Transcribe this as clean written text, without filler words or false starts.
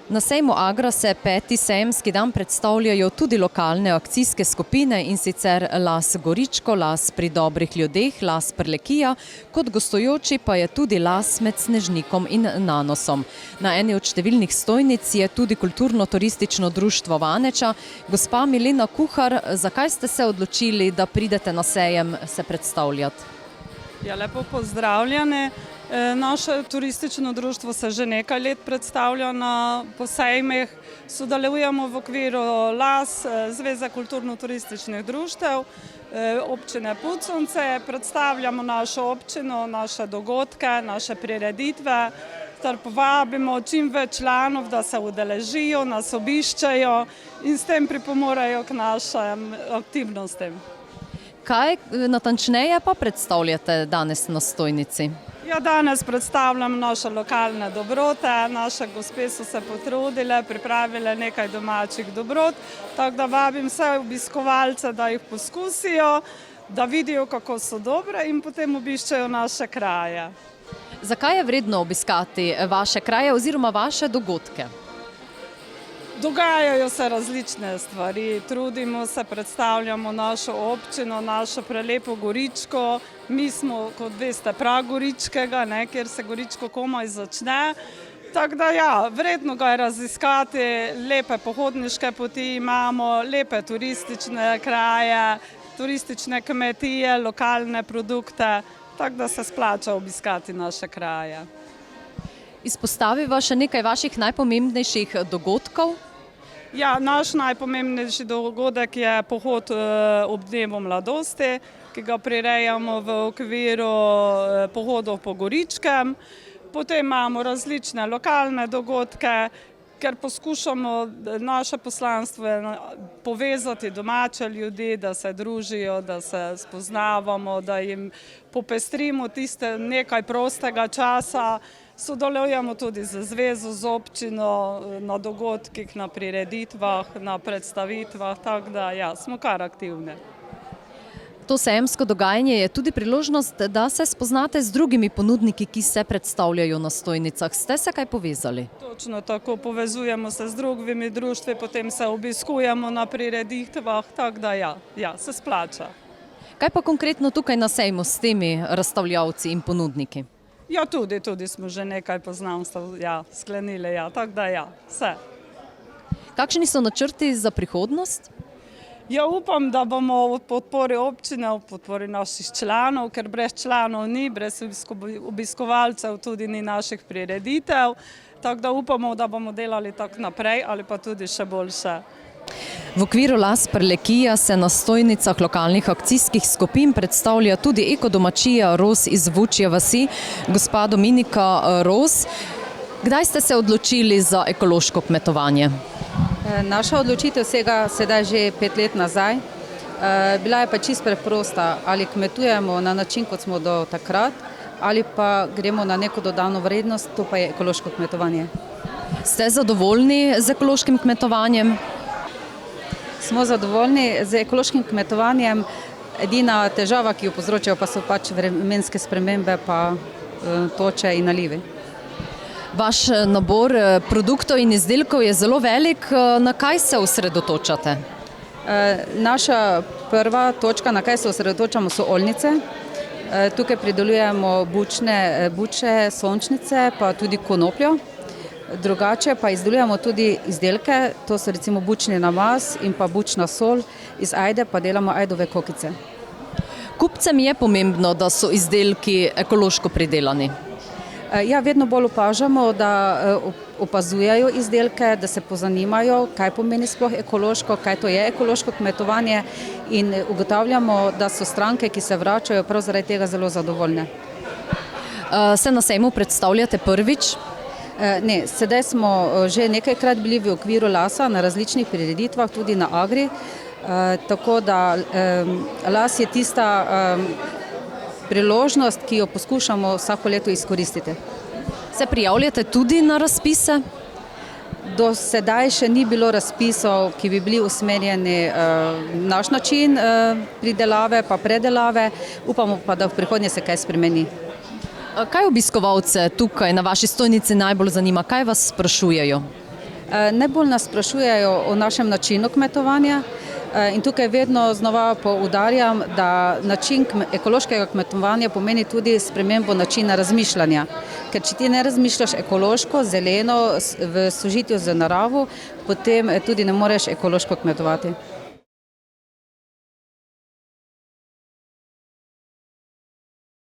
Na sejmu Agra se 5. sejemski dan predstavljajo tudi lokalne akcijske skupine, in sicer Las Goričko, Las pri dobrih ljudeh, Las Prlekija, kot gostujoči pa je tudi Las med Snežnikom in Nanosom. Na eni od številnih stojnic je tudi kulturno-turistično društvo Vaneča. Gospa Milena Kuhar, zakaj ste se odločili, da pridete na sejem se predstavljati? Ja, lepo pozdravljene. Naše turistično društvo se že nekaj let predstavlja na posejmih. Sodelujemo v okviru LAS, Zveze kulturno-turističnih društev, občine Puconce, predstavljamo našo občino, naše dogodke, naše prireditve, ter povabimo čim več članov, da se udeležijo, nas obiščejo in s tem pripomorejo k našim aktivnostim. Kaj natančneje pa predstavljate danes na stojnici? Ja, danes predstavljam naše lokalne dobrote, naše gospe so se potrudile, pripravile nekaj domačih dobrot, tako da vabim vse obiskovalce, da jih poskusijo, da vidijo, kako so dobre in potem obiščejo naše kraje. Zakaj je vredno obiskati vaše kraje oziroma vaše dogodke? Dogajajo se različne stvari, trudimo se, predstavljamo našo občino, našo prelepo Goričko. Mi smo, kot veste, prag Goričkega, kjer se Goričko komaj začne. Tako da ja, vredno ga je raziskati, lepe pohodniške poti imamo, lepe turistične kraje, turistične kmetije, lokalne produkte, tako da se splača obiskati naše kraje. Izpostaviva še nekaj vaših najpomembnejših dogodkov. Ja, naš najpomembnejši dogodek je pohod ob dnevu mladosti, ki ga prirejamo v okviru pohodov po Goričkem. Potem imamo različne lokalne dogodke, ker poskušamo naše poslanstvo povezati domače ljudi, da se družijo, da se spoznavamo, da jim popestrimo tiste nekaj prostega časa. Sodelujemo tudi z zvezo, z občino, na dogodkih, na prireditvah, na predstavitvah, tako da ja, smo kar aktivni. To sejemsko dogajanje je tudi priložnost, da se spoznate z drugimi ponudniki, ki se predstavljajo na stojnicah. Ste se kaj povezali? Točno tako, povezujemo se z drugimi društvi, potem se obiskujemo na prireditvah, tako da ja, se splača. Kaj pa konkretno tukaj na sejmu s temi razstavljavci in ponudniki? Ja, tudi smo že nekaj poznanstv sklenili, tako da vse. Kakšni so načrti za prihodnost? Ja, upam, da bomo v podpori občine, v podpori naših članov, ker brez članov ni, brez obiskovalcev tudi ni naših prireditev, tako da upamo, da bomo delali tako naprej ali pa tudi še boljše. V okviru Las Prlekija se na stojnicah lokalnih akcijskih skupin predstavlja tudi ekodomačija Ros iz Vučje vasi. Gospa Dominika Ros, kdaj ste se odločili za ekološko kmetovanje? Naša odločitev sega sedaj že 5 let nazaj. Bila je pa čisto preprosta, ali kmetujemo na način, kot smo do takrat, ali pa gremo na neko dodano vrednost, to pa je ekološko kmetovanje. Ste zadovoljni z ekološkim kmetovanjem? Smo zadovoljni z ekološkim kmetovanjem, edina težava, ki jo povzročajo, pa so pač vremenske spremembe, pa toče in nalivi. Vaš nabor produktov in izdelkov je zelo velik. Na kaj se osredotočate? Naša prva točka, na kaj se osredotočamo, so oljnice. Tukaj pridelujemo buče, sončnice, pa tudi konopljo. Drugače pa izdelujemo tudi izdelke, to so recimo bučni namaz in pa bučna sol, iz ajde pa delamo ajdove kokice. Kupcem je pomembno, da so izdelki ekološko pridelani. Ja, vedno bolj opažamo, da opazujejo izdelke, da se pozanimajo, kaj pomeni sploh ekološko, kaj to je ekološko kmetovanje, in ugotavljamo, da so stranke, ki se vračajo, prav zaradi tega zelo zadovoljne. Se na sejmu predstavljate prvič? Ne, sedaj smo že nekajkrat bili v okviru LAS-a na različnih prireditvah, tudi na Agri, tako da LAS je tista priložnost, ki jo poskušamo vsako leto izkoristiti. Se prijavljate tudi na razpise? Do sedaj še ni bilo razpisov, ki bi bili usmerjeni naš način pridelave pa predelave, upamo pa, da v prihodnje se kaj spremeni. Kaj obiskovalce tukaj na vaši stojnici najbolj zanima? Kaj vas sprašujejo? Najbolj nas sprašujejo o našem načinu kmetovanja in tukaj vedno znova poudarjam, da način ekološkega kmetovanja pomeni tudi spremembo načina razmišljanja. Ker če ti ne razmišljaš ekološko, zeleno, v sožitju z naravo, potem tudi ne moreš ekološko kmetovati.